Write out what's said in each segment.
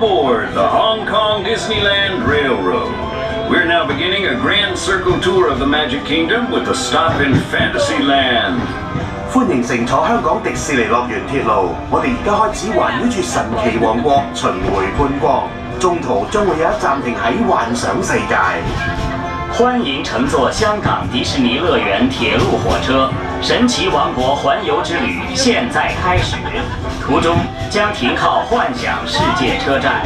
aboard the Hong Kong Disneyland Railroad. We're now beginning a grand circle tour of the Magic Kingdom with a stop in Fantasyland. 歡迎乘坐香港迪士尼樂園鐵路，我哋而家開始環繞住神奇王國巡迴觀光，中途將會有一暫停喺幻想世界。歡迎乘坐香港迪士尼樂園鐵路火車，神奇王國環遊之旅現在開始，途中將停靠幻想世界車站。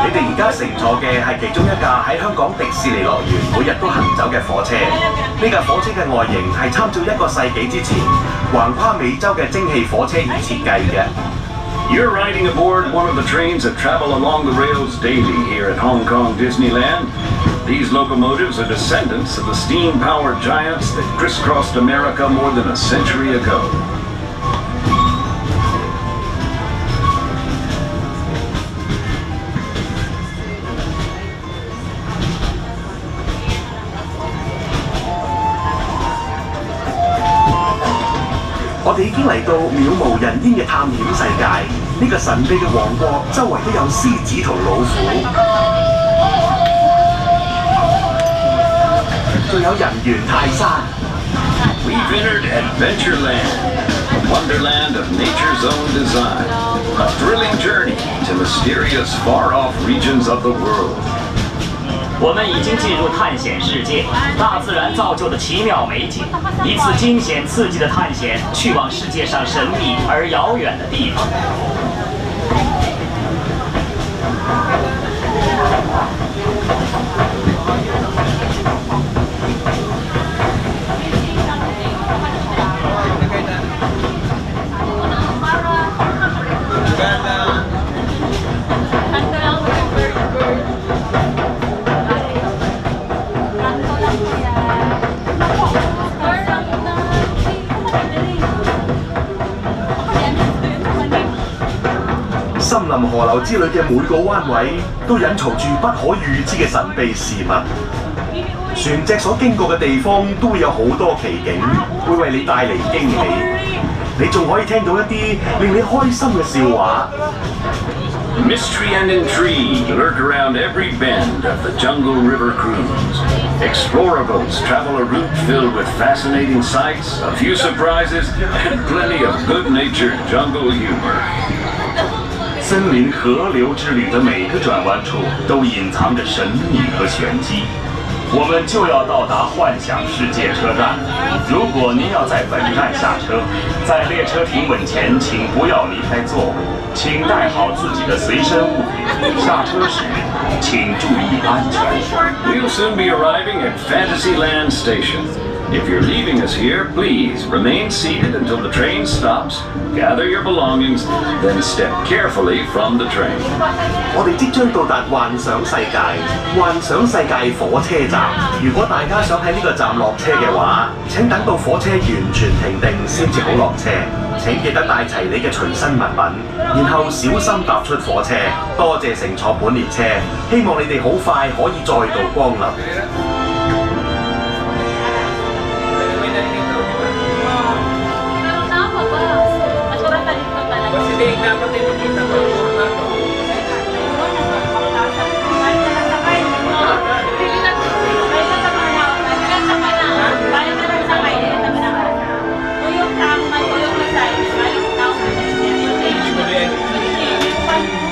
你哋而家乘坐嘅係其中一架喺香港迪士尼樂園每日都行走嘅火車。呢架火車嘅外形係參照1個世紀之前橫跨美洲嘅蒸汽火車而設計嘅。You're riding aboard one of the trains that travel along the rails daily here at Hong Kong Disneyland. These locomotives are descendants of the steam-powered giants that crisscrossed America more than a century ago. 我哋已經嚟到渺無人煙嘅探險世界，呢個神秘嘅王國周圍都有獅子同老虎，仲有人猿泰山。We've entered Adventureland, a wonderland of nature's own design, a thrilling journey to mysterious far-off regions of the world. 我们已经进入探险世界，大自然造就的奇妙美景，一次惊险刺激的探险，去往世界上神秘而遥远的地方。森林河流之類嘅每個彎位都隱藏住不可預知嘅神秘事物，船隻所經過嘅地方都會有好多奇景，會為你帶嚟驚喜。你仲可以聽到一啲令你開心嘅笑話。Mystery and intrigue lurk around every bend of the Jungle River Cruise. Explorer boats travel a route filled with fascinating sights, a few surprises, and plenty of good-natured jungle humor. 森林河流之旅的每个转弯处都隐藏着神秘和玄机。我们就要到达幻想世界车站。如果您要在本站下车，在列车停稳前，请不要离开座位，请带好自己的随身物品。下车时，请注意安全。We'll soon be arriving at Fantasyland Station. If you're leaving us here, please remain seated until the train stops, gather your belongings, then step carefully from the train. 我哋即將到達幻想世界，幻想世界火車站。如果大家想喺呢個站落車嘅話，請等到火車完全停定先至好落車。請記得帶齊你嘅隨身物品，然後小心踏出火車。多謝乘坐本列車，希望你哋好快可以再度光臨。Dapat din kita